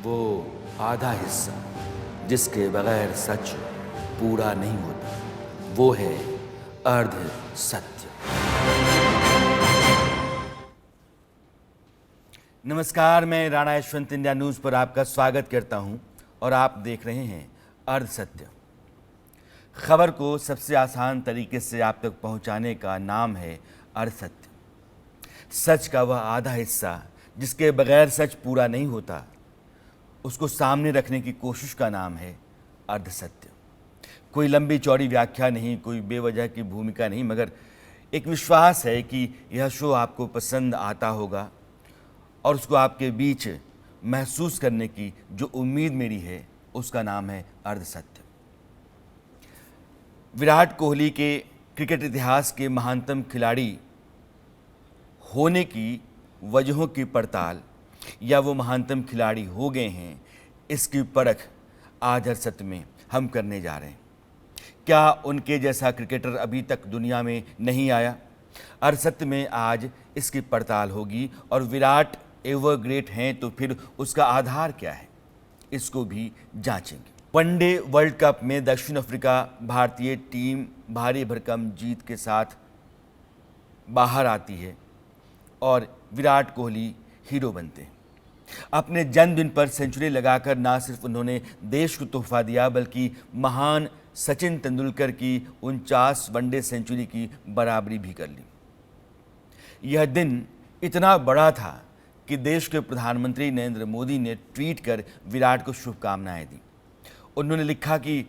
वो आधा हिस्सा जिसके बगैर सच पूरा नहीं होता, वो है अर्ध सत्य। नमस्कार, मैं राणा यशवंत इंडिया न्यूज़ पर आपका स्वागत करता हूं और आप देख रहे हैं अर्ध सत्य। खबर को सबसे आसान तरीके से आप तक पहुंचाने का नाम है अर्ध सत्य। सच का वह आधा हिस्सा जिसके बगैर सच पूरा नहीं होता, उसको सामने रखने की कोशिश का नाम है अर्ध सत्य। कोई लंबी चौड़ी व्याख्या नहीं, कोई बेवजह की भूमिका नहीं, मगर एक विश्वास है कि यह शो आपको पसंद आता होगा और उसको आपके बीच महसूस करने की जो उम्मीद मेरी है, उसका नाम है अर्ध सत्य। विराट कोहली के क्रिकेट इतिहास के महानतम खिलाड़ी होने की वजहों की पड़ताल या वो महानतम खिलाड़ी हो गए हैं, इसकी परख आज अर्ध सत्य में हम करने जा रहे हैं। क्या उनके जैसा क्रिकेटर अभी तक दुनिया में नहीं आया? अर्ध सत्य में आज इसकी पड़ताल होगी। और विराट एवर ग्रेट हैं तो फिर उसका आधार क्या है, इसको भी जांचेंगे। वनडे वर्ल्ड कप में दक्षिण अफ्रीका भारतीय टीम भारी भरकम जीत के साथ बाहर आती है और विराट कोहली हीरो बनते हैं। अपने जन्मदिन पर सेंचुरी लगाकर ना सिर्फ उन्होंने देश को तोहफा दिया, बल्कि महान सचिन तेंदुलकर की 49 वनडे सेंचुरी की बराबरी भी कर ली। यह दिन इतना बड़ा था कि देश के प्रधानमंत्री नरेंद्र मोदी ने ट्वीट कर विराट को शुभकामनाएं दी। उन्होंने लिखा कि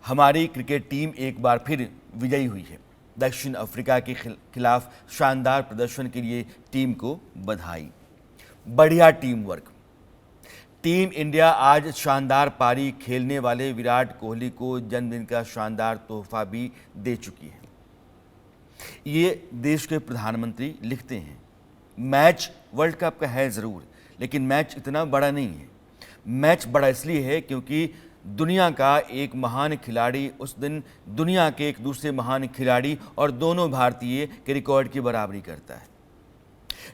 हमारी क्रिकेट टीम एक बार फिर विजयी हुई है। दक्षिण अफ्रीका के खिलाफ शानदार प्रदर्शन के लिए टीम को बधाई। बढ़िया टीम वर्क। टीम इंडिया आज शानदार पारी खेलने वाले विराट कोहली को जन्मदिन का शानदार तोहफा भी दे चुकी है। ये देश के प्रधानमंत्री लिखते हैं। मैच वर्ल्ड कप का है ज़रूर, लेकिन मैच इतना बड़ा नहीं है। मैच बड़ा इसलिए है क्योंकि दुनिया का एक महान खिलाड़ी उस दिन दुनिया के एक दूसरे महान खिलाड़ी और दोनों भारतीय के रिकॉर्ड की बराबरी करता है।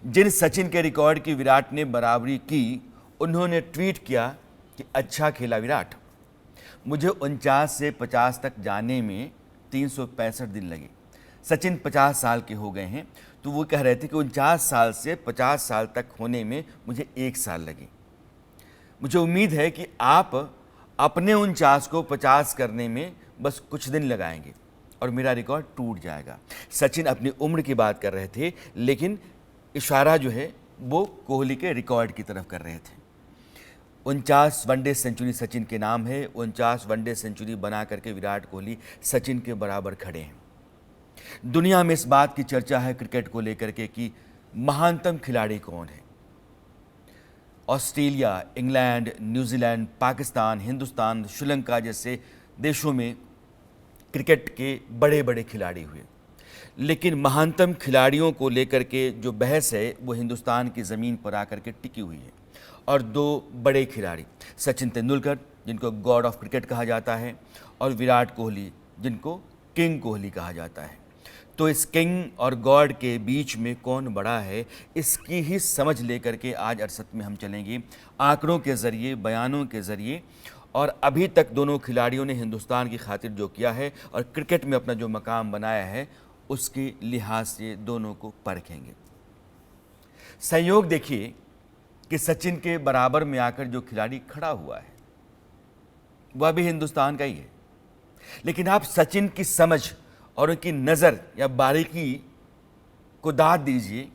जिन सचिन के रिकॉर्ड की विराट ने बराबरी की, उन्होंने ट्वीट किया कि अच्छा खेला विराट, मुझे 49 से 50 तक जाने में 365 दिन लगे। सचिन 50 साल के हो गए हैं, तो वो कह रहे थे कि 49 साल से 50 साल तक होने में मुझे 1 साल लगे। मुझे उम्मीद है कि आप अपने 49 को 50 करने में बस कुछ दिन लगाएंगे और मेरा रिकॉर्ड टूट जाएगा। सचिन अपनी उम्र की बात कर रहे थे, लेकिन इशारा जो है वो कोहली के रिकॉर्ड की तरफ कर रहे थे। 49 वनडे सेंचुरी सचिन के नाम है। 49 वनडे सेंचुरी बना करके विराट कोहली सचिन के बराबर खड़े हैं। दुनिया में इस बात की चर्चा है क्रिकेट को लेकर के कि महानतम खिलाड़ी कौन है। Australia, England, New Zealand, Pakistan, Hindustan, Sri Lanka जैसे देशों में क्रिकेट के बड़े बड़े खिलाड़ी हुए, लेकिन महानतम खिलाड़ियों को लेकर के जो बहस है वो हिंदुस्तान की ज़मीन पर आकर के टिकी हुई है। और दो बड़े खिलाड़ी, सचिन तेंदुलकर जिनको गॉड ऑफ क्रिकेट कहा जाता है, और विराट कोहली जिनको किंग कोहली कहा जाता है। तो इस किंग और गॉड के बीच में कौन बड़ा है, इसकी ही समझ लेकर के आज अर्ध सत्य में हम चलेंगे, आंकड़ों के ज़रिए, बयानों के ज़रिए। और अभी तक दोनों खिलाड़ियों ने हिंदुस्तान की खातिर जो किया है और क्रिकेट में अपना जो मकाम बनाया है, उसके लिहाज से दोनों को परखेंगे। संयोग देखिए कि सचिन के बराबर में आकर जो खिलाड़ी खड़ा हुआ है वह भी हिंदुस्तान का ही है, लेकिन आप सचिन की समझ और उनकी नज़र या बारीकी को दाद दीजिए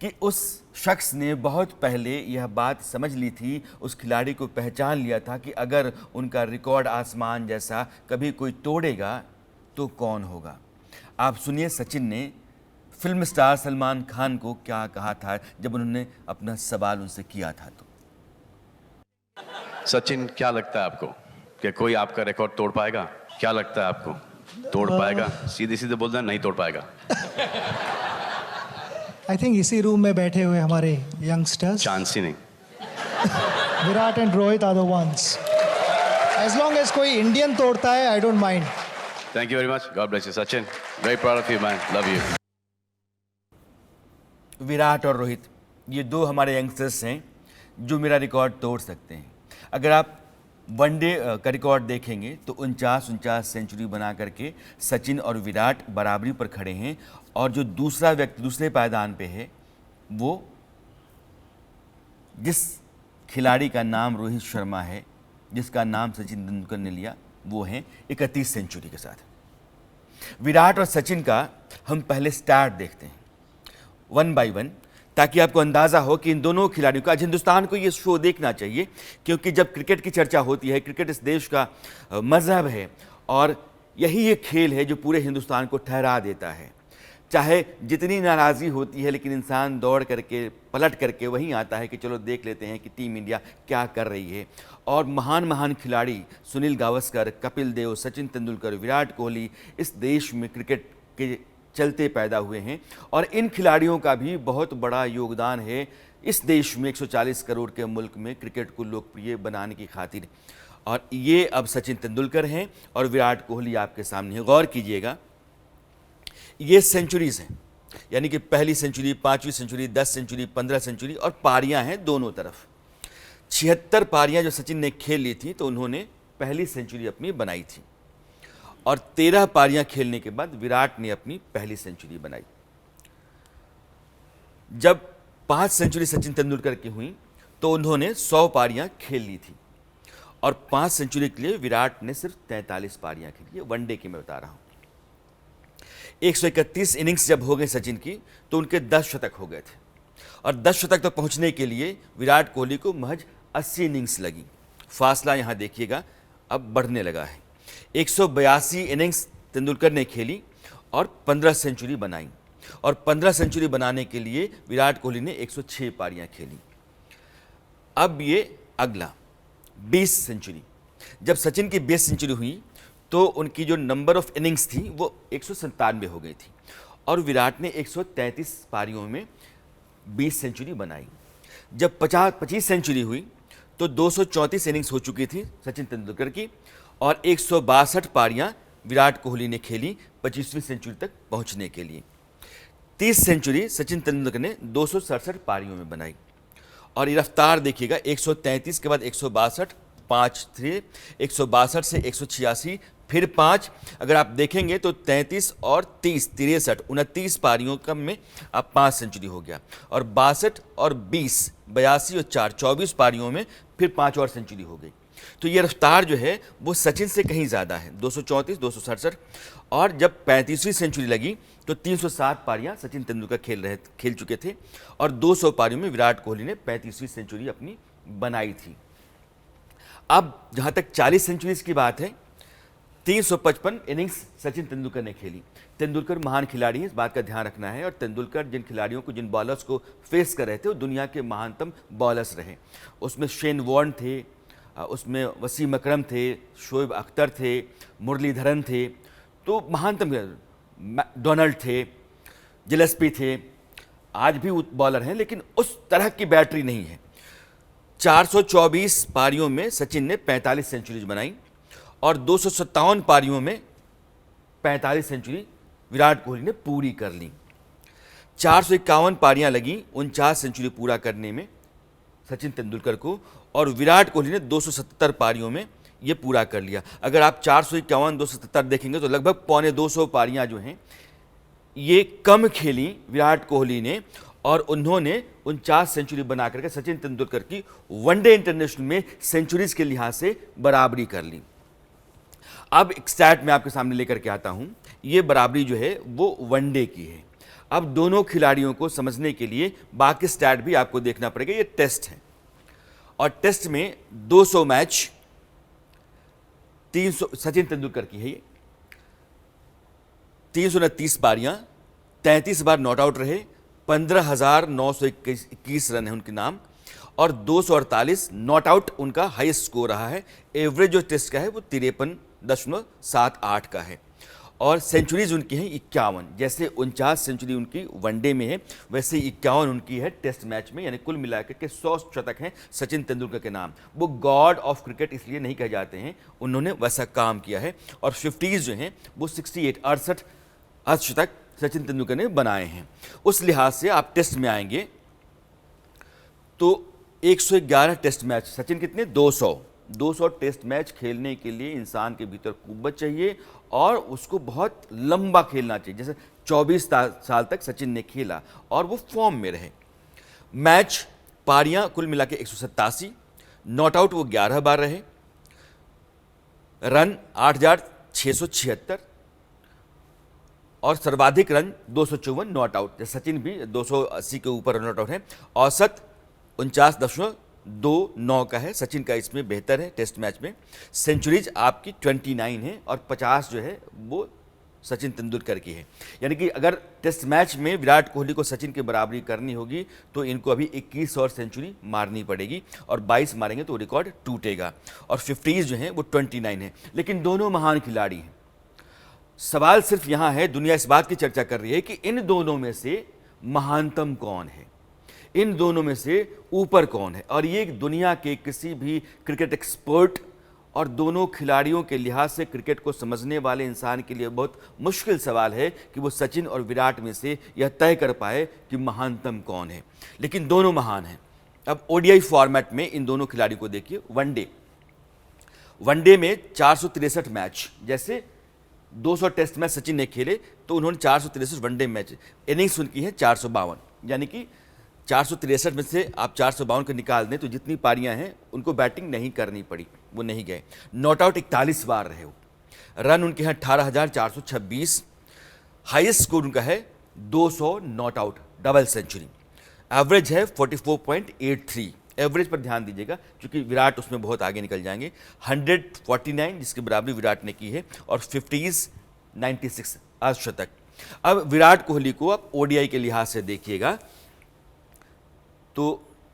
कि उस शख्स ने बहुत पहले यह बात समझ ली थी, उस खिलाड़ी को पहचान लिया था कि अगर उनका रिकॉर्ड आसमान जैसा कभी कोई तोड़ेगा तो कौन होगा। आप सुनिए सचिन ने फिल्म स्टार सलमान खान को क्या कहा था जब उन्होंने अपना सवाल उनसे किया था। तो सचिन, क्या लगता है आपको कि कोई आपका रिकॉर्ड तोड़ पाएगा? क्या लगता है आपको तोड़ पाएगा? सीधे सीधे बोल देना, नहीं तोड़ पाएगा। आई थिंक इसी रूम में बैठे हुए हमारे यंगस्टर्स, चांस ही नहीं। Virat and Rohit are the ones. As long as कोई इंडियन तोड़ता है, I don't mind. Thank you very much. God bless you Sachin. Very proud of you man. Love you. Virat और रोहित, ये दो हमारे यंगस्टर्स हैं जो मेरा रिकॉर्ड तोड़ सकते हैं। अगर आप वनडे का रिकॉर्ड देखेंगे तो 49 सेंचुरी बना करके सचिन और विराट बराबरी पर खड़े हैं, और जो दूसरा व्यक्ति दूसरे पायदान पे है वो जिस खिलाड़ी का नाम रोहित शर्मा है, जिसका नाम सचिन तेंदुलकर ने लिया, वो हैं 31 सेंचुरी के साथ। विराट और सचिन का हम पहले स्टार्ट देखते हैं 1 बाय 1, ताकि आपको अंदाज़ा हो कि इन दोनों खिलाड़ियों का, आज हिंदुस्तान को ये शो देखना चाहिए, क्योंकि जब क्रिकेट की चर्चा होती है, क्रिकेट इस देश का मजहब है और यही एक खेल है जो पूरे हिंदुस्तान को ठहरा देता है। चाहे जितनी नाराज़गी होती है, लेकिन इंसान दौड़ करके पलट करके वहीं आता है कि चलो देख लेते हैं कि टीम इंडिया क्या कर रही है। और महान महान खिलाड़ी सुनील गावस्कर, कपिल देव, सचिन तेंदुलकर, विराट कोहली इस देश में क्रिकेट के चलते पैदा हुए हैं, और इन खिलाड़ियों का भी बहुत बड़ा योगदान है इस देश में 140 करोड़ के मुल्क में क्रिकेट को लोकप्रिय बनाने की खातिर। और ये अब सचिन तेंदुलकर हैं और विराट कोहली आपके सामने है। गौर कीजिएगा, ये सेंचुरीज हैं, यानी कि पहली सेंचुरी, 5वीं सेंचुरी, 10 सेंचुरी, 15 सेंचुरी, और पारियां हैं दोनों तरफ। 76 पारियां जो सचिन ने खेल ली थी तो उन्होंने पहली सेंचुरी अपनी बनाई थी, और 13 पारियां खेलने के बाद विराट ने अपनी पहली सेंचुरी बनाई। जब 5 सेंचुरी सचिन तेंदुलकर की हुई तो उन्होंने 100 पारियां खेल ली थी, और 5 सेंचुरी के लिए विराट ने सिर्फ 43 पारियां खेली। वनडे की मैं बता रहा हूं। 131 इनिंग्स जब हो गए सचिन की तो उनके 10 शतक हो गए थे, और 10 शतक तक पहुंचने के लिए विराट कोहली को महज 80 इनिंग्स लगी। फासला यहां देखिएगा अब बढ़ने लगा है। 182 इनिंग्स तेंदुलकर ने खेली और 15 सेंचुरी बनाई, और 15 सेंचुरी बनाने के लिए विराट कोहली ने 106 पारियां खेली। अब ये अगला 20 सेंचुरी, जब सचिन की 20 सेंचुरी हुई तो उनकी जो नंबर ऑफ इनिंग्स थी वो 197 हो गई थी, और विराट ने 133 पारियों में 20 सेंचुरी बनाई। जब 25 सेंचुरी हुई तो 234 इनिंग्स हो चुकी थी सचिन तेंदुलकर की, और 162 पारियां विराट कोहली ने खेली 25वीं सेंचुरी तक पहुंचने के लिए। 30 सेंचुरी सचिन तेंदुलकर ने 267 पारियों में बनाई, और ये रफ्तार देखिएगा, 133 के बाद 162, 5 थे, 162 से 186, फिर 5। अगर आप देखेंगे तो 33 और 30, 63, 29 पारियों कम में अब 5 सेंचुरी हो गया, और 62 और 20, 82 और 4, 24 पारियों में फिर 5 और सेंचुरी हो गई। तो ये रफ्तार जो है वो सचिन से कहीं ज़्यादा है, 234, 267। और जब 35वीं सेंचुरी लगी तो 307 पारियां सचिन तेंदुलकर खेल चुके थे, और 200 पारियों में विराट कोहली ने 35वीं सेंचुरी अपनी बनाई थी। अब जहाँ तक 40 सेंचुरीज की बात है, 355 इनिंग्स सचिन तेंदुलकर ने खेली। तेंदुलकर महान खिलाड़ी हैं, इस बात का ध्यान रखना है, और तेंदुलकर जिन खिलाड़ियों को, जिन बॉलर्स को फेस कर रहे थे वो दुनिया के महानतम बॉलर्स रहे। उसमें शेन वॉर्न थे, उसमें वसीम अकरम थे, शोएब अख्तर थे, मुरलीधरन थे, तो महानतम डोनाल्ड थे, जिलेस्पी थे, आज भी बॉलर हैं, लेकिन उस तरह की बैटरी नहीं है। 424 पारियों में सचिन ने 45 सेंचुरीज बनाई, और 257 पारियों में 45 सेंचुरी विराट कोहली ने पूरी कर ली। 451 पारियां लगी 49 सेंचुरी पूरा करने में सचिन तेंदुलकर को, और विराट कोहली ने 277 पारियों में ये पूरा कर लिया। अगर आप 451, 277 देखेंगे तो लगभग 250 पारियां जो हैं ये कम खेली विराट कोहली ने, और उन्होंने 49 सेंचुरी बना करके सचिन तेंदुलकर की वनडे इंटरनेशनल में सेंचुरीज के लिहाज से बराबरी कर ली। अब एक स्टैट मैं आपके सामने लेकर के आता हूं, ये बराबरी जो है वो वनडे की है। अब दोनों खिलाड़ियों को समझने के लिए बाकी स्टैट भी आपको देखना पड़ेगा। ये टेस्ट है, और टेस्ट में 200 मैच 300 सचिन तेंदुलकर की है, ये 329 पारियां, 33 बार नॉट आउट रहे, 15,921 रन है उनके नाम, और 248 नॉट आउट उनका हाईएस्ट स्कोर रहा है। एवरेज जो टेस्ट का है वो 53.78 का है, और सेंचुरीज उनकी हैं 51। जैसे 49 सेंचुरी उनकी वनडे में है, वैसे 51 उनकी है टेस्ट मैच में, यानी कुल मिलाकर के 100 शतक हैं सचिन तेंदुलकर के नाम। वो गॉड ऑफ क्रिकेट इसलिए नहीं कहे जाते हैं, उन्होंने वैसा काम किया है। और 50s जो हैं वो 68 अर्धशतक सचिन तेंदुलकर ने बनाए हैं। उस लिहाज से आप टेस्ट में आएंगे तो 111 टेस्ट मैच, सचिन कितने, 200 टेस्ट मैच खेलने के लिए इंसान के भीतर कुव्वत चाहिए और उसको बहुत लंबा खेलना चाहिए। जैसे 24 साल तक सचिन ने खेला और वो फॉर्म में रहे। मैच पारियां कुल मिला के 187, नॉट आउट वो 11 बार रहे, रन 8,676 और सर्वाधिक रन 254 नॉट आउट। जैसे सचिन भी 280 के ऊपर नॉट आउट है। औसत 49.29 का है, सचिन का इसमें बेहतर है टेस्ट मैच में। सेंचुरीज आपकी 29 है और 50 जो है वो सचिन तेंदुलकर की है। यानी कि अगर टेस्ट मैच में विराट कोहली को सचिन की बराबरी करनी होगी तो इनको अभी 21 और सेंचुरी मारनी पड़ेगी और 22 मारेंगे तो रिकॉर्ड टूटेगा और 50 जो हैं वो 29 है। लेकिन दोनों महान खिलाड़ी हैं। सवाल सिर्फ यहाँ है, दुनिया इस बात की चर्चा कर रही है कि इन दोनों में से महानतम कौन है, इन दोनों में से ऊपर कौन है। और ये दुनिया के किसी भी क्रिकेट एक्सपर्ट और दोनों खिलाड़ियों के लिहाज से क्रिकेट को समझने वाले इंसान के लिए बहुत मुश्किल सवाल है कि वो सचिन और विराट में से यह तय कर पाए कि महानतम कौन है। लेकिन दोनों महान हैं। अब ओडीआई फॉर्मेट में इन दोनों खिलाड़ियों को देखिए। वनडे में 463 मैच, जैसे 200 टेस्ट मैच सचिन ने खेले तो उन्होंने 463 वनडे मैच, इनिंग्स उनकी है 452, यानी कि 463 में से आप 452 को निकाल दें तो जितनी पारियां हैं उनको बैटिंग नहीं करनी पड़ी, वो नहीं गए। नॉट आउट 41 बार रहे हो, रन उनके हैं 18,426, हाईएस्ट स्कोर उनका है 200 not out, double century. Average है 44.83, एवरेज पर ध्यान दीजिएगा क्योंकि विराट उसमें बहुत आगे निकल जाएंगे। 149 जिसकी बराबरी विराट ने की है और 50s 96 अर्धशतक। अब विराट कोहली को आप ओडीआई के लिहाज से देखिएगा तो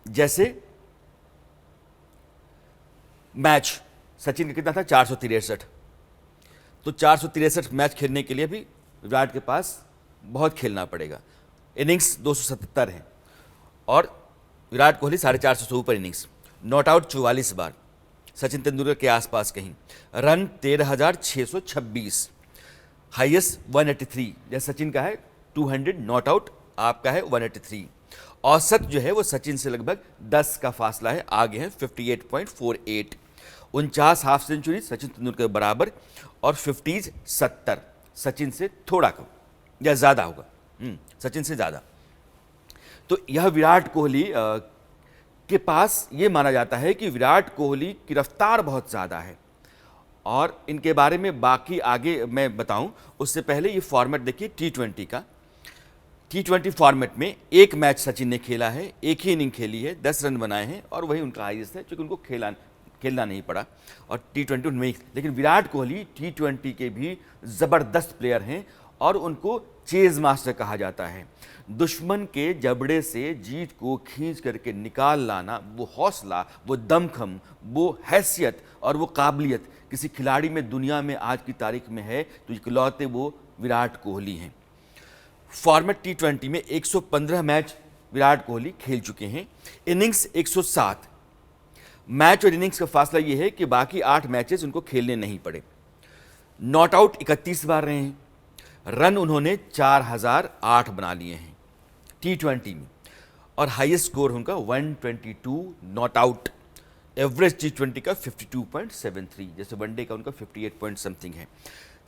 जैसे मैच सचिन का कितना था, 463, तो 463 मैच खेलने के लिए भी विराट के पास बहुत खेलना पड़ेगा। इनिंग्स 277 है और विराट कोहली 450 से ऊपर इनिंग्स। नॉट आउट 44 बार, सचिन तेंदुलकर के आसपास कहीं। रन 13,626, हाईएस्ट 183, जैसे सचिन का है 200 नॉट आउट, आपका है 183। औसत जो है वो सचिन से लगभग 10 का फासला है, आगे है 58.48। 49 हाफ सेंचुरी सचिन तेंदुलकर के बराबर और 50s 70, सचिन से थोड़ा कम या ज़्यादा होगा, सचिन से ज़्यादा। तो यह विराट कोहली के पास ये माना जाता है कि विराट कोहली की रफ्तार बहुत ज़्यादा है। और इनके बारे में बाकी आगे मैं बताऊं उससे पहले ये फॉर्मेट देखिए T20 का। T20 फॉर्मेट में एक मैच सचिन ने खेला है, एक ही इनिंग खेली है, 10 रन बनाए हैं और वही उनका हाईएस्ट है क्योंकि उनको खेलना नहीं पड़ा और T20 उनमें ही। लेकिन विराट कोहली T20 के भी ज़बरदस्त प्लेयर हैं और उनको चेज मास्टर कहा जाता है। दुश्मन के जबड़े से जीत को खींच करके निकाल लाना, वो हौसला, वो दमखम, वो हैसियत और वो काबिलियत किसी खिलाड़ी में दुनिया में आज की तारीख में है तो इकलौते वो विराट कोहली हैं। फॉर्मेट T20 में 115 मैच विराट कोहली खेल चुके हैं, इनिंग्स 107। मैच और इनिंग्स का फासला ये है कि बाकी 8 मैचेस उनको खेलने नहीं पड़े। नॉट आउट 31 बार रहे हैं, रन उन्होंने 4008 बना लिए हैं T20 में और हाईएस्ट स्कोर उनका 122 नॉट आउट। एवरेज T20 का 52.73, जैसे वनडे का उनका 58 पॉइंट समथिंग है।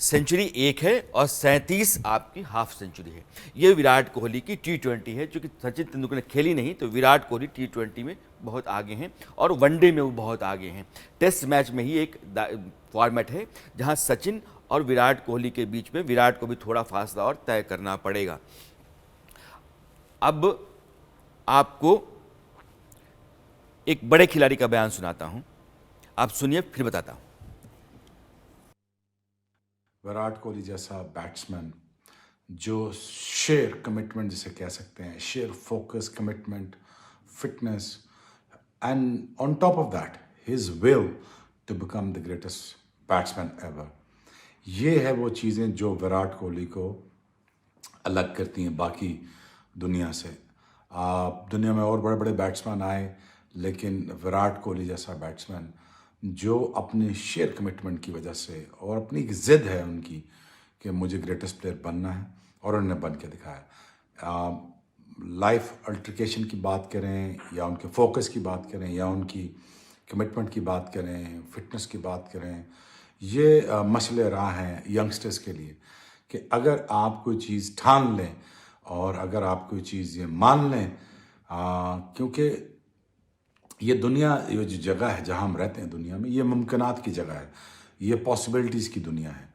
सेंचुरी एक है और 37 आपकी हाफ सेंचुरी है। ये विराट कोहली की T20 है। चूंकि सचिन तेंदुलकर ने खेली नहीं तो विराट कोहली T20 में बहुत आगे हैं और वनडे में वो बहुत आगे हैं। टेस्ट मैच में ही एक फॉर्मेट है जहां सचिन और विराट कोहली के बीच में विराट को भी थोड़ा फासला और तय करना पड़ेगा। अब आपको एक बड़े खिलाड़ी का बयान सुनाता हूं, आप सुनिए फिर बताता हूं। विराट कोहली जैसा बैट्समैन जो शेयर कमिटमेंट जिसे कह सकते हैं, sheer focus, commitment, fitness and on top of that his will to become the greatest batsman ever, ये है वो चीज़ें जो विराट कोहली को अलग करती हैं बाकी दुनिया से। दुनिया में और बड़े बड़े बैट्समैन आए लेकिन विराट कोहली जैसा बैट्समैन जो अपने शेयर कमिटमेंट की वजह से और अपनी एक ज़िद है उनकी कि मुझे ग्रेटेस्ट प्लेयर बनना है और उन्होंने बन के दिखाया। लाइफ अल्टरकेशन की बात करें या उनके फोकस की बात करें या उनकी कमिटमेंट की बात करें, फिटनेस की बात करें, ये मसले राह हैं यंगस्टर्स के लिए कि अगर आप कोई चीज़ ठान लें और अगर आप कोई चीज़ ये मान लें, क्योंकि ये दुनिया, ये जो जगह है जहाँ हम रहते हैं दुनिया में, ये मुमकिनात की जगह है, ये पॉसिबिलिटीज़ की दुनिया है।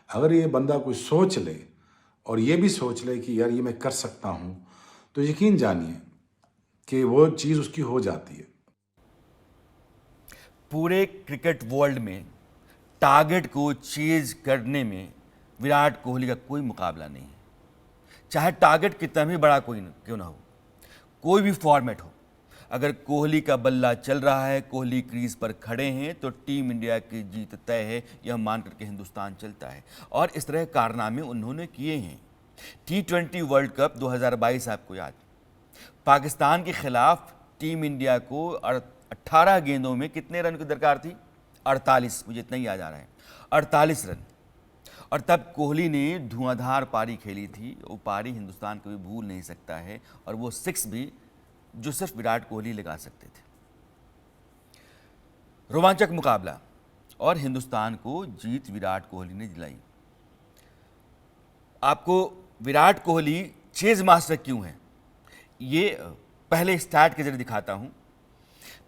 अगर ये बंदा कोई सोच ले और ये भी सोच ले कि यार ये मैं कर सकता हूँ, तो यकीन जानिए कि वो चीज़ उसकी हो जाती है। पूरे क्रिकेट वर्ल्ड में टारगेट को चेज करने में विराट कोहली का कोई मुकाबला नहीं है। चाहे टारगेट कितना भी बड़ा कोई क्यों ना हो, कोई भी फॉर्मेट हो, अगर कोहली का बल्ला चल रहा है, कोहली क्रीज पर खड़े हैं, तो टीम इंडिया की जीत तय है, यह मान करके हिंदुस्तान चलता है। और इस तरह कारनामे उन्होंने किए हैं। T20 वर्ल्ड कप 2022 आपको याद, पाकिस्तान के खिलाफ टीम इंडिया को 18 गेंदों में कितने रन की दरकार थी? 48, मुझे इतना ही याद आ रहा है, 48 रन। और तब कोहली ने धुआंधार पारी खेली थी, वो पारी हिंदुस्तान कभी भूल नहीं सकता है, और वो 6 भी जो सिर्फ विराट कोहली लगा सकते थे। रोमांचक मुकाबला, और हिंदुस्तान को जीत विराट कोहली ने दिलाई। आपको विराट कोहली चेज मास्टर क्यों है, ये पहले स्टैट के जरिए दिखाता हूं,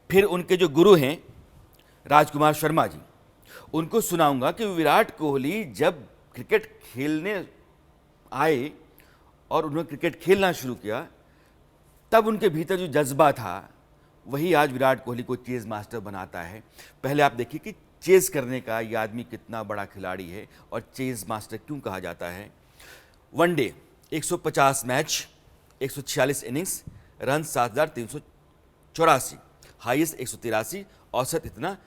फिर उनके जो गुरु हैं राजकुमार शर्मा जी, उनको सुनाऊंगा कि विराट कोहली जब क्रिकेट खेलने आए और उन्होंने क्रिकेट खेलना शुरू किया, तब उनके भीतर जो जज्बा था वही आज विराट कोहली को चेज मास्टर बनाता है। पहले आप देखिए कि चेज करने का ये आदमी कितना बड़ा खिलाड़ी है और चेज मास्टर क्यों कहा जाता है। One day 150 match, 146 innings, run 7384, highest 183, औसत इतना।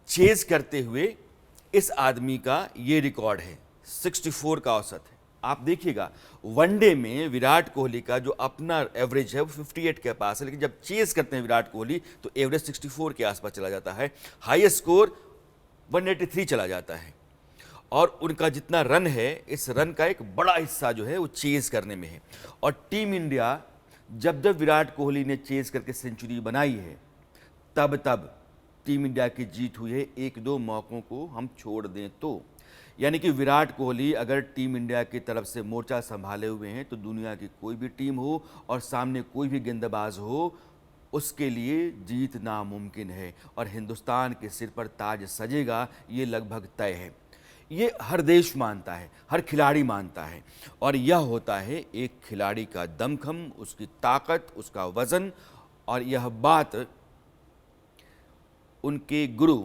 चेज करते हुए इस आदमी का ये रिकॉर्ड है, 64 का औसत है। आप देखिएगा वनडे में विराट कोहली का जो अपना एवरेज है वो 58 के पास है, लेकिन जब चेज करते हैं विराट कोहली तो एवरेज 64 के आसपास चला जाता है, हाईएस्ट स्कोर 183 चला जाता है। और उनका जितना रन है, इस रन का एक बड़ा हिस्सा जो है वो चेज करने में है। और टीम इंडिया जब जब विराट कोहली ने चेज करके सेंचुरी बनाई है, तब तब टीम इंडिया की जीत हुई है। 1-2 मौकों को हम छोड़ दें तो, यानी कि विराट कोहली अगर टीम इंडिया की तरफ से मोर्चा संभाले हुए हैं, तो दुनिया की कोई भी टीम हो और सामने कोई भी गेंदबाज हो, उसके लिए जीत नामुमकिन है। और हिंदुस्तान के सिर पर ताज सजेगा, ये लगभग तय है। ये हर देश मानता है, हर खिलाड़ी मानता है। और यह होता है एक खिलाड़ी का दमखम, उसकी ताकत, उसका वजन। और यह बात उनके गुरु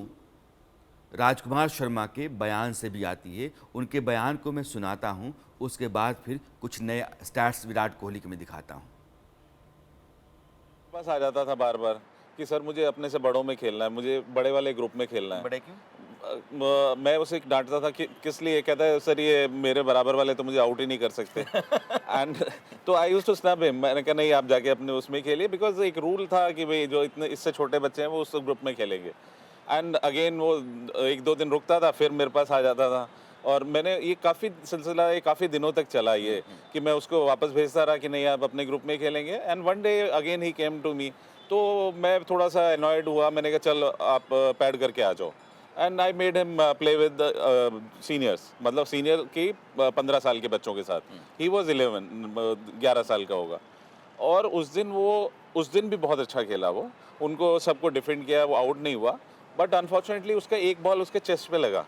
राजकुमार शर्मा के बयान से भी आती है। उनके बयान को मैं सुनाता हूं, उसके बाद फिर कुछ नए स्टैट्स विराट कोहली के मैं दिखाता हूं। पास आ जाता था बार बार कि सर मुझे अपने से बड़ों में खेलना है, मुझे बड़े वाले ग्रुप में खेलना है। बड़े क्यों? मैं उसे डांटता था कि किस लिए, कहता है सर ये मेरे बराबर वाले तो मुझे आउट ही नहीं कर सकते। एंड तो I used to snap him. मैंने कहा नहीं, आप जाके अपने उसमें खेलिए, बिकॉज एक रूल था कि भाई जो इतने इससे छोटे बच्चे हैं वो उस ग्रुप में खेलेंगे। एंड अगेन वो 1-2 दिन रुकता था, फिर मेरे पास आ जाता था। और मैंने ये काफ़ी दिनों तक चला ये कि मैं उसको वापस भेजता रहा कि नहीं आप अपने ग्रुप में खेलेंगे। And one day again he came to me, तो मैं थोड़ा सा अनॉयड हुआ। मैंने कहा चल आप पैड करके आ जाओ। And I made him play with seniors, मतलब सीनियर की 15 साल के बच्चों के साथ। ही वॉज 11 साल का होगा। और उस दिन भी बहुत अच्छा खेला वो, उनको सबको डिफेंड किया, वो आउट नहीं हुआ। बट अनफॉर्चुनेटली उसका एक बॉल उसके चेस्ट पे लगा,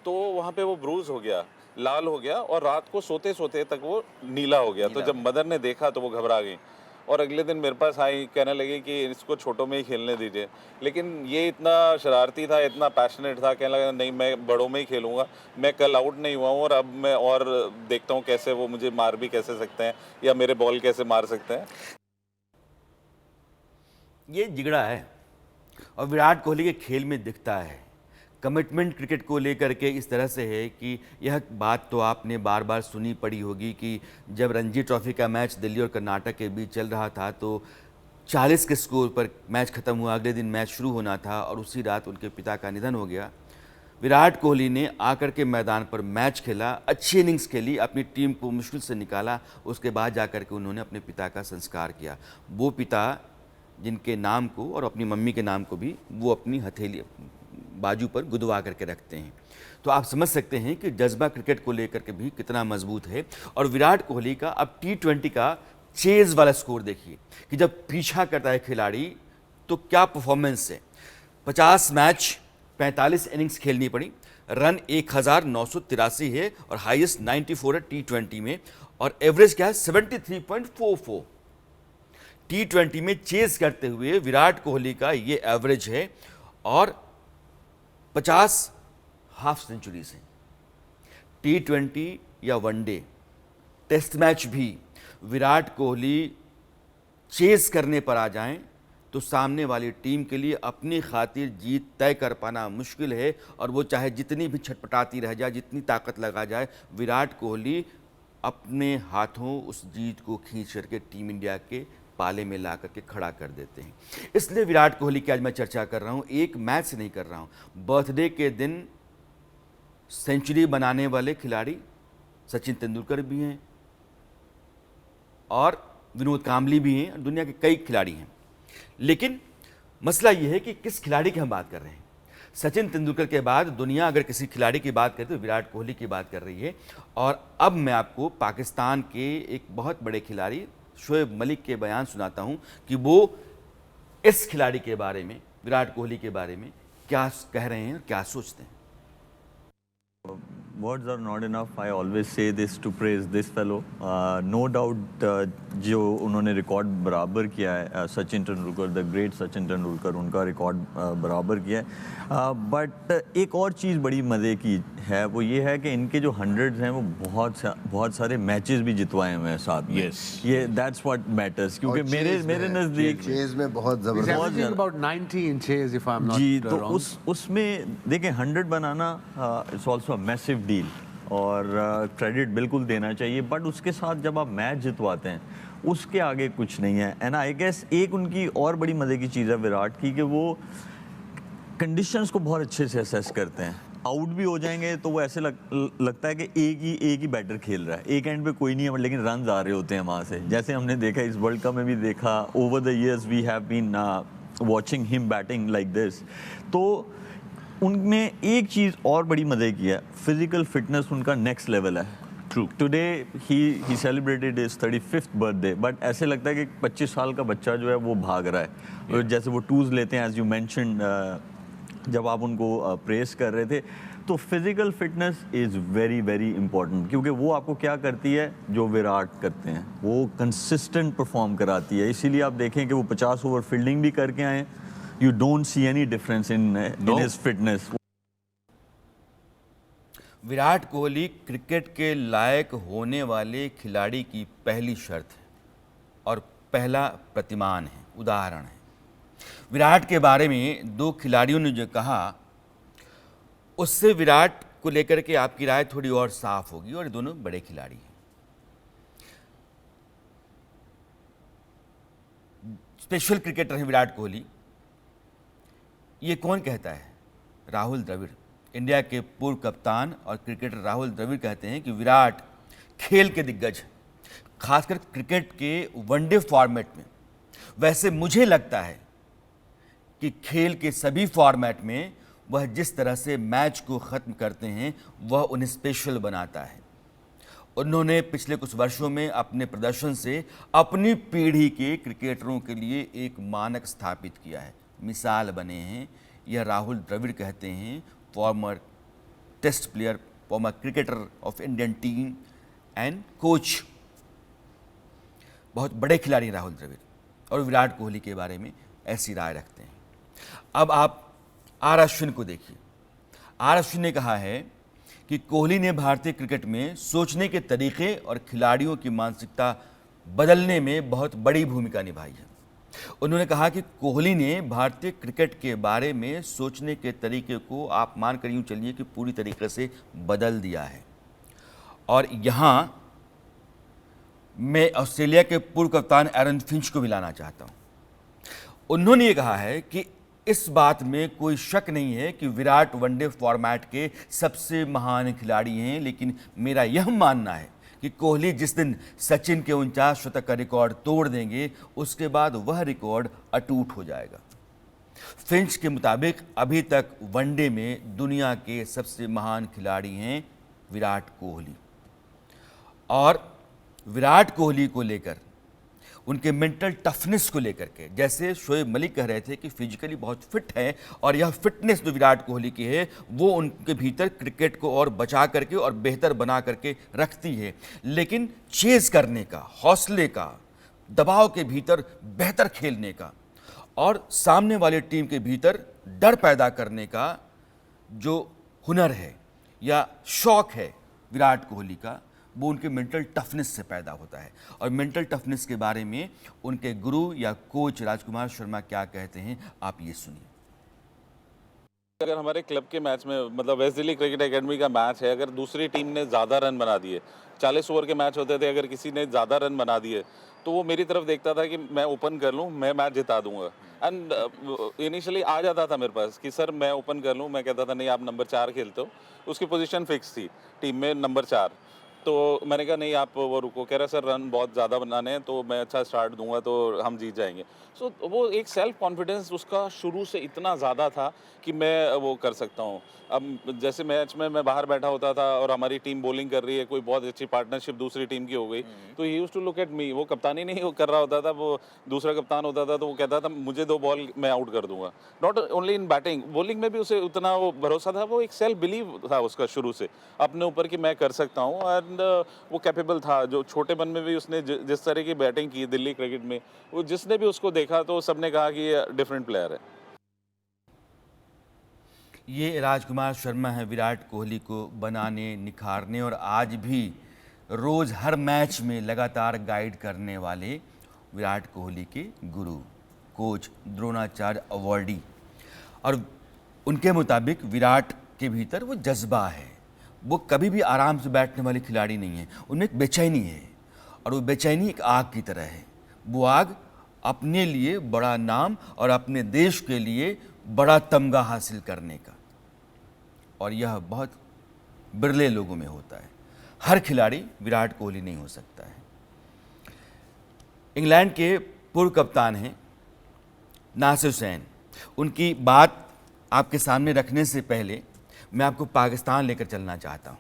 तो वहाँ पे वो ब्रूज हो गया, लाल हो गया, और रात को सोते सोते तक वो नीला हो गया। तो जब मदर ने देखा तो वो घबरा गई, और अगले दिन मेरे पास आई, कहने लगी कि इसको छोटों में ही खेलने दीजिए। लेकिन ये इतना शरारती था, इतना पैशनेट था, कहने लगा नहीं मैं बड़ों में ही खेलूँगा। मैं कल आउट नहीं हुआ हूँ और अब मैं और देखता हूँ कैसे वो मुझे मार भी कैसे सकते हैं या मेरे बॉल कैसे मार सकते हैं। ये जिगड़ा है और विराट कोहली के खेल में दिखता है। कमिटमेंट क्रिकेट को लेकर के इस तरह से है कि यह बात तो आपने बार बार सुनी पड़ी होगी कि जब रणजी ट्रॉफी का मैच दिल्ली और कर्नाटक के बीच चल रहा था, तो 40 के स्कोर पर मैच खत्म हुआ। अगले दिन मैच शुरू होना था और उसी रात उनके पिता का निधन हो गया। विराट कोहली ने आकर के मैदान पर मैच खेला, अच्छी इनिंग्स खेली, अपनी टीम को मुश्किल से निकाला, उसके बाद जाकर के उन्होंने अपने पिता का संस्कार किया। वो पिता जिनके नाम को और अपनी मम्मी के नाम को भी वो अपनी हथेली बाजू पर गुदवा करके रखते हैं। तो आप समझ सकते हैं कि जज्बा क्रिकेट को लेकर के भी कितना मजबूत है। और विराट कोहली का अब T20 का चेज वाला स्कोर देखिए कि जब पीछा करता है खिलाड़ी तो क्या परफॉर्मेंस है। 50 मैच 45 इनिंग्स खेलनी पड़ी, रन 1983 है और हाईएस्ट 94 है T20 में, और एवरेज क्या है 73.44। T20 में चेज करते हुए विराट कोहली का ये एवरेज है और 50 हाफ सेंचुरीज हैं। T20 या वनडे टेस्ट मैच भी विराट कोहली चेस करने पर आ जाएं तो सामने वाली टीम के लिए अपनी खातिर जीत तय कर पाना मुश्किल है, और वो चाहे जितनी भी छटपटाती रह जाए, जितनी ताकत लगा जाए, विराट कोहली अपने हाथों उस जीत को खींच करके टीम इंडिया के पाले में ला करके खड़ा कर देते हैं। इसलिए विराट कोहली की आज मैं चर्चा कर रहा हूँ, एक मैच से नहीं कर रहा हूँ। बर्थडे के दिन सेंचुरी बनाने वाले खिलाड़ी सचिन तेंदुलकर भी हैं और विनोद कांबली भी हैं, दुनिया के कई खिलाड़ी हैं। लेकिन मसला यह है कि किस खिलाड़ी की हम बात कर रहे हैं। सचिन तेंदुलकर के बाद दुनिया अगर किसी खिलाड़ी की बात करे तो विराट कोहली की बात कर रही है। और अब मैं आपको पाकिस्तान के एक बहुत बड़े खिलाड़ी शोएब मलिक के बयान सुनाता हूं कि वो इस खिलाड़ी के बारे में, विराट कोहली के बारे में क्या कह रहे हैं और क्या सोचते हैं। Words are not enough. I always say this to praise this fellow. No doubt जो उन्होंने रिकॉर्ड बराबर किया है, सचिन तेंदुलकर, द ग्रेट सचिन तेंदुलकर, उनका रिकॉर्ड बराबर किया है। बट एक और चीज़ बड़ी मज़े की है, वो ये है कि इनके जो 100s हैं वो बहुत सारे मैचेस भी जितवाए हुए हैं साथ में। ये दैट्स व्हाट मैटर्स, क्योंकि मेरे नज़दीक चेज में बहुत जबरदस्त about 90 in chase if I'm not जी, तो wrong. उसमें देखें 100 बनाना it's also a massive deal, और क्रेडिट बिल्कुल देना चाहिए। बट उसके साथ जब आप मैच जितवाते हैं उसके आगे कुछ नहीं है। एंड आई गेस एक उनकी और बड़ी मज़े की चीज़ है विराट की कि वो कंडीशंस को बहुत अच्छे से असेस करते हैं। आउट भी हो जाएंगे तो वो ऐसे लगता है कि एक ही बैटर खेल रहा है, एक एंड पे कोई नहीं है, लेकिन रन आ रहे होते हैं वहाँ से। जैसे हमने देखा इस वर्ल्ड कप में भी देखा, over the years we have been watching him batting like this. तो उनमें एक चीज़ और बड़ी मज़े की है, फिजिकल फिटनेस उनका नेक्स्ट लेवल है। True, today he celebrated his 35th birthday, but ऐसे लगता है कि 25 साल का बच्चा जो है वो भाग रहा है। जैसे वो टूज लेते हैं, एज यू मैंशन, जब आप उनको प्रेस कर रहे थे, तो physical fitness is very very important, क्योंकि वो आपको क्या करती है जो विराट करते हैं, वो कंसिस्टेंट परफॉर्म कराती है। इसीलिए आप देखें कि वो 50 ओवर फील्डिंग भी करके आए, you don't see any difference in his fitness. Virat Kohli cricket के लायक होने वाले खिलाड़ी की पहली शर्त है और पहला प्रतिमान है, उदाहरण है। विराट के बारे में दो खिलाड़ियों ने जो कहा, उससे विराट को लेकर के आपकी राय थोड़ी और साफ होगी, और दोनों बड़े खिलाड़ी हैं। स्पेशल क्रिकेटर है विराट कोहली, ये कौन कहता है? राहुल द्रविड़, इंडिया के पूर्व कप्तान और क्रिकेटर राहुल द्रविड़ कहते हैं कि विराट खेल के दिग्गज, खासकर क्रिकेट के वनडे फॉर्मेट में। वैसे मुझे लगता है कि खेल के सभी फॉर्मेट में वह जिस तरह से मैच को ख़त्म करते हैं वह उन्हें स्पेशल बनाता है। उन्होंने पिछले कुछ वर्षों में अपने प्रदर्शन से अपनी पीढ़ी के क्रिकेटरों के लिए एक मानक स्थापित किया है, मिसाल बने हैं। यह राहुल द्रविड़ कहते हैं, former test player, former cricketer of Indian team and coach. बहुत बड़े खिलाड़ी राहुल द्रविड़, और विराट कोहली के बारे में ऐसी राय रखते हैं। अब आप आर अश्विन को देखिए। आर अश्विन ने कहा है कि कोहली ने भारतीय क्रिकेट में सोचने के तरीके और खिलाड़ियों की मानसिकता बदलने में बहुत बड़ी भूमिका निभाई है। उन्होंने कहा कि कोहली ने भारतीय क्रिकेट के बारे में सोचने के तरीके को, आप मान कर यूँ चलिए कि पूरी तरीके से बदल दिया है। और यहाँ मैं ऑस्ट्रेलिया के पूर्व कप्तान एरन फिंच को भी लाना चाहता हूँ। उन्होंने ये कहा है कि इस बात में कोई शक नहीं है कि विराट वनडे फॉर्मेट के सबसे महान खिलाड़ी हैं, लेकिन मेरा यह मानना है कि कोहली जिस दिन सचिन के 49 शतक का रिकॉर्ड तोड़ देंगे, उसके बाद वह रिकॉर्ड अटूट हो जाएगा। फिंच के मुताबिक अभी तक वनडे में दुनिया के सबसे महान खिलाड़ी हैं विराट कोहली। और विराट कोहली को लेकर, उनके मेंटल टफनेस को लेकर के, जैसे शोएब मलिक कह रहे थे कि फिजिकली बहुत फिट है और यह फिटनेस जो विराट कोहली की है वो उनके भीतर क्रिकेट को और बचा करके और बेहतर बना करके रखती है। लेकिन चेज करने का, हौसले का, दबाव के भीतर बेहतर खेलने का और सामने वाले टीम के भीतर डर पैदा करने का जो हुनर है या शौक है विराट कोहली का, वो उनके मेंटल टफनेस से पैदा होता है। और मेंटल टफनेस के बारे में उनके गुरु या कोच राजकुमार शर्मा क्या कहते हैं, आप ये सुनिए। अगर हमारे क्लब के मैच में, मतलब वेस्ट दिल्ली क्रिकेट एकेडमी का मैच है, अगर दूसरी टीम ने ज़्यादा रन बना दिए, 40 ओवर के मैच होते थे, अगर किसी ने ज़्यादा रन बना दिए तो वो मेरी तरफ देखता था कि मैं ओपन कर लूँ, मैं मैच जिता दूंगा। एंड इनिशियली आ जाता था मेरे पास कि सर मैं ओपन कर लूँ, मैं कहता था नहीं आप नंबर 4 खेलते हो। उसकी पोजीशन फिक्स थी टीम में, नंबर 4। तो मैंने कहा नहीं आप वो रुको, कह रहा सर रन बहुत ज़्यादा बनाने हैं तो मैं अच्छा स्टार्ट दूंगा तो हम जीत जाएंगे। सो वो एक सेल्फ कॉन्फिडेंस उसका शुरू से इतना ज़्यादा था कि मैं वो कर सकता हूँ। अब जैसे मैच में मैं बाहर बैठा होता था और हमारी टीम बॉलिंग कर रही है, कोई बहुत अच्छी पार्टनरशिप दूसरी टीम की हो गई, तो he used to look at me. वो कप्तानी नहीं कर रहा होता था, वो दूसरा कप्तान होता था, तो वो कहता था मुझे 2 बॉल मैं आउट कर दूंगा। Not only in batting, bowling में भी उसे उतना वो भरोसा था, वो एक सेल्फ बिलीव था उसका शुरू से अपने ऊपर कि मैं कर सकता हूँ। एंड वो कैपेबल था। जो छोटेपन में भी उसने जिस तरह की बैटिंग की दिल्ली क्रिकेट में, वो जिसने भी उसको देखा तो सबने कहा कि ये डिफरेंट प्लेयर है। ये राजकुमार शर्मा है विराट कोहली को बनाने, निखारने और आज भी रोज़ हर मैच में लगातार गाइड करने वाले विराट कोहली के गुरु, कोच, द्रोणाचार्य अवार्डी। और उनके मुताबिक विराट के भीतर वो जज्बा है, वो कभी भी आराम से बैठने वाले खिलाड़ी नहीं है, उनमें एक बेचैनी है और वो बेचैनी एक आग की तरह है। वो आग अपने लिए बड़ा नाम और अपने देश के लिए बड़ा तमगा हासिल करने का, और यह बहुत बिरले लोगों में होता है। हर खिलाड़ी विराट कोहली नहीं हो सकता है। इंग्लैंड के पूर्व कप्तान हैं नासिर हुसैन। उनकी बात आपके सामने रखने से पहले मैं आपको पाकिस्तान लेकर चलना चाहता हूं,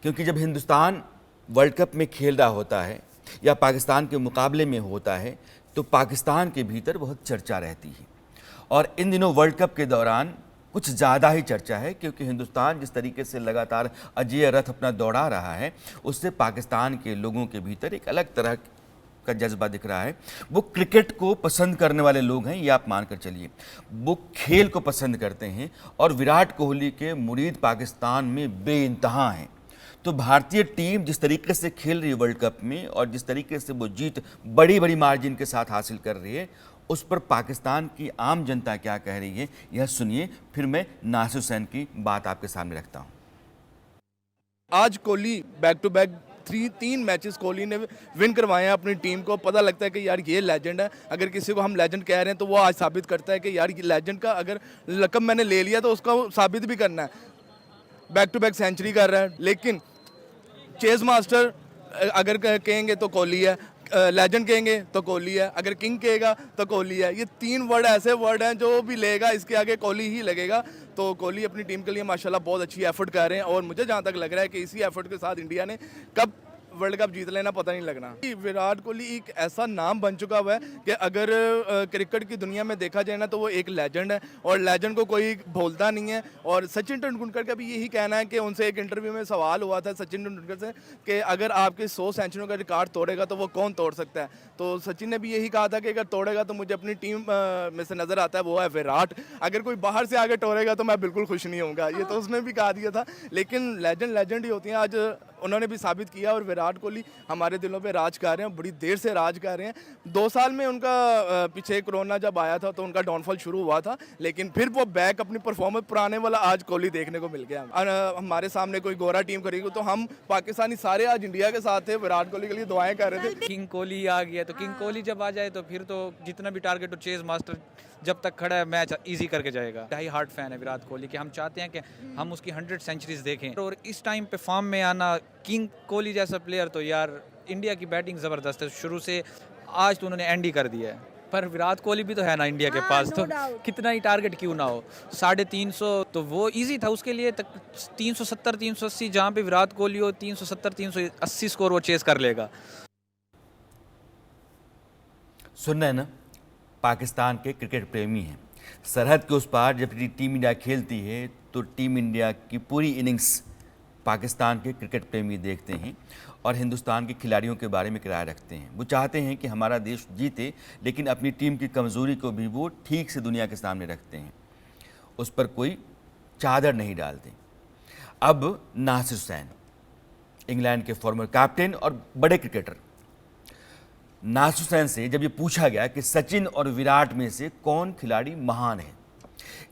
क्योंकि जब हिंदुस्तान वर्ल्ड कप में खेल रहा होता है या पाकिस्तान के मुकाबले में होता है तो पाकिस्तान के भीतर बहुत चर्चा रहती है। और इन दिनों वर्ल्ड कप के दौरान कुछ ज़्यादा ही चर्चा है, क्योंकि हिंदुस्तान जिस तरीके से लगातार अजेय रथ अपना दौड़ा रहा है, उससे पाकिस्तान के लोगों के भीतर एक अलग तरह का जज्बा दिख रहा है। वो क्रिकेट को पसंद करने वाले लोग हैं, ये आप मानकर चलिए। वो खेल को पसंद करते हैं और विराट कोहली के मुरीद पाकिस्तान में बेइंतहा हैं। तो भारतीय टीम जिस तरीके से खेल रही है वर्ल्ड कप में और जिस तरीके से वो जीत बड़ी बड़ी मार्जिन के साथ हासिल कर रही है, उस पर पाकिस्तान की आम जनता क्या कह रही है, यह सुनिए। फिर मैं नासिर हुसैन की बात आपके सामने रखता हूँ। आज Kohli back to back 3 matches Kohli ने विन करवाए हैं अपनी टीम को। पता लगता है कि यार ये लेजेंड है। अगर किसी को हम लेजेंड कह रहे हैं तो वो आज साबित करता है कि यार ये लेजेंड का अगर लक़ब मैंने ले लिया तो उसका साबित भी करना है। बैक टू बैक सेंचुरी कर रहा है। लेकिन चेज मास्टर अगर कहेंगे तो कोहली है, लेजेंड कहेंगे तो कोहली है, अगर किंग कहेगा तो कोहली है। ये 3 वर्ड ऐसे वर्ड हैं जो भी लेगा इसके आगे कोहली ही लगेगा। तो कोहली अपनी टीम के लिए माशाल्लाह बहुत अच्छी एफर्ट कर रहे हैं और मुझे जहाँ तक लग रहा है कि इसी एफर्ट के साथ इंडिया ने कब वर्ल्ड कप जीत लेना पता नहीं लगना। विराट कोहली एक ऐसा नाम बन चुका हुआ है कि अगर क्रिकेट की दुनिया में देखा जाए ना तो वो एक लेजेंड है और लेजेंड को कोई भूलता नहीं है। और सचिन तेंदुलकर का भी यही कहना है कि उनसे एक इंटरव्यू में सवाल हुआ था सचिन तेंदुलकर से कि अगर आपके 100 सेंचुरियों का रिकॉर्ड तोड़ेगा तो वो कौन तोड़ सकता है। तो सचिन ने भी यही कहा था कि अगर तोड़ेगा तो मुझे अपनी टीम में से नज़र आता है वो है विराट। अगर कोई बाहर से आगे तोड़ेगा तो मैं बिल्कुल खुश नहीं होऊंगा, ये तो उसने भी कहा दिया था। लेकिन लेजेंड ही होती हैं। आज उन्होंने भी साबित किया और विराट कोहली हमारे दिलों पे राज कर रहे हैं, बड़ी देर से राज कर रहे हैं। 2 साल में उनका पीछे कोरोना जब आया था तो उनका डाउनफॉल शुरू हुआ था, लेकिन फिर वो बैक अपनी परफॉर्मेंस पुराने वाला आज कोहली देखने को मिल गया। हमारे सामने कोई गोरा टीम करेगी तो हम पाकिस्तानी सारे आज इंडिया के साथ थे, विराट कोहली के लिए दुआएं कर रहे थे। किंग कोहली आ गया तो किंग कोहली जब आ जाए तो फिर तो जितना भी टारगेट हो चेज मास्टर जब तक खड़ा है मैच इजी करके जाएगा। हाई हार्ट फैन है विराट कोहली के, हम चाहते हैं कि हम उसकी 100 सेंचुरीज देखें और इस टाइम पे फॉर्म में आना किंग कोहली जैसा प्लेयर तो यार इंडिया की बैटिंग ज़बरदस्त है शुरू से, आज तो उन्होंने एंड ही कर दिया है। पर विराट कोहली भी तो है ना इंडिया के पास, तो कितना ही टारगेट क्यों ना हो, 350 तो वो इजी था उसके लिए। 370 380 जहाँ पे विराट कोहली हो 370 380 स्कोर वो चेस कर लेगा। सुन रहे हैं ना, पाकिस्तान के क्रिकेट प्रेमी हैं। सरहद के उस पार जब टीम इंडिया खेलती है तो टीम इंडिया की पूरी इनिंग्स पाकिस्तान के क्रिकेट प्रेमी देखते हैं और हिंदुस्तान के खिलाड़ियों के बारे में किराया रखते हैं। वो चाहते हैं कि हमारा देश जीते, लेकिन अपनी टीम की कमज़ोरी को भी वो ठीक से दुनिया के सामने रखते हैं, उस पर कोई चादर नहीं डालते। अब नासिर हुसैन, इंग्लैंड के फॉर्मर कैप्टन और बड़े क्रिकेटर, नासिर हुसैन से जब ये पूछा गया कि सचिन और विराट में से कौन खिलाड़ी महान है,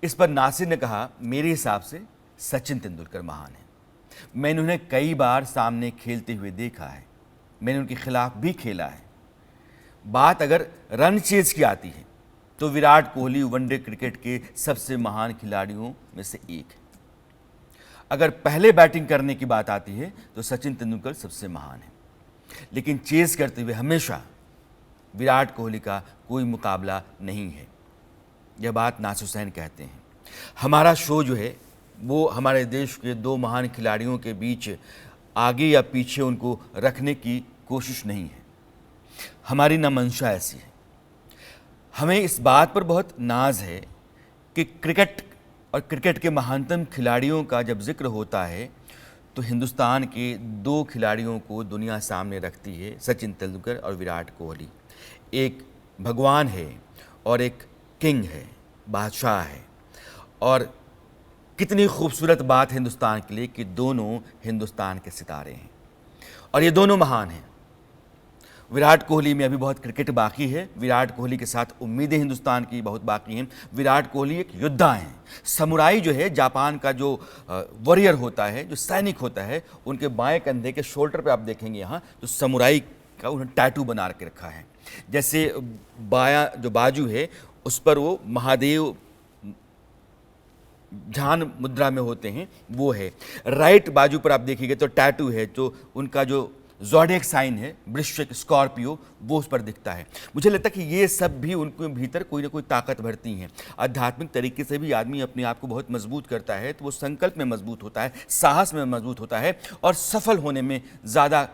इस पर नासिर ने कहा, मेरे हिसाब से सचिन तेंदुलकर महान है। मैंने उन्हें कई बार सामने खेलते हुए देखा है, मैंने उनके खिलाफ भी खेला है। बात अगर रन चेज की आती है तो विराट कोहली वनडे क्रिकेट के सबसे महान खिलाड़ियों में से एक है। अगर पहले बैटिंग करने की बात आती है तो सचिन तेंदुलकर सबसे महान है, लेकिन चेज करते हुए हमेशा विराट कोहली का कोई मुकाबला नहीं है। यह बात नासिर हुसैन कहते हैं। हमारा शो जो है वो हमारे देश के 2 महान खिलाड़ियों के बीच आगे या पीछे उनको रखने की कोशिश नहीं है, हमारी ना मंशा ऐसी है। हमें इस बात पर बहुत नाज है कि क्रिकेट और क्रिकेट के महानतम खिलाड़ियों का जब जिक्र होता है तो हिंदुस्तान के 2 खिलाड़ियों को दुनिया सामने रखती है, सचिन तेंदुलकर और विराट कोहली। एक भगवान है और एक किंग है, बादशाह है। और कितनी खूबसूरत बात है हिंदुस्तान के लिए कि दोनों हिंदुस्तान के सितारे हैं और ये दोनों महान हैं। विराट कोहली में अभी बहुत क्रिकेट बाकी है, विराट कोहली के साथ उम्मीदें हिंदुस्तान की बहुत बाकी हैं। विराट कोहली एक योद्धा हैं। समुराई जो है, जापान का जो वॉरियर होता है, जो सैनिक होता है, उनके बाएं कंधे के शोल्डर पे आप देखेंगे यहाँ तो समुराई का उन्होंने टैटू बना के रखा है। जैसे बायां जो बाजू है उस पर वो महादेव ध्यान मुद्रा में होते हैं, वो है। राइट बाजू पर आप देखिएगा तो टैटू है, तो उनका जो ज़ोडिएक साइन है, वृश्चिक, स्कॉर्पियो, वो उस पर दिखता है। मुझे लगता है कि ये सब भी उनके भीतर कोई ना कोई ताकत भरती हैं। आध्यात्मिक तरीके से भी आदमी अपने आप को बहुत मजबूत करता है तो वो संकल्प में मजबूत होता है, साहस में मजबूत होता है और सफल होने में ज़्यादा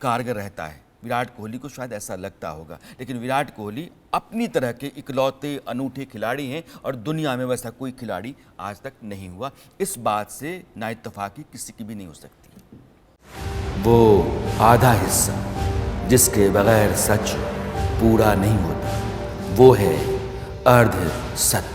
कारगर रहता है। विराट कोहली को शायद ऐसा लगता होगा, लेकिन विराट कोहली अपनी तरह के इकलौते अनूठे खिलाड़ी हैं और दुनिया में वैसा कोई खिलाड़ी आज तक नहीं हुआ। इस बात से नाइत्तफाकी किसी की भी नहीं हो सकती। वो आधा हिस्सा जिसके बगैर सच पूरा नहीं होता, वो है अर्ध सत्य।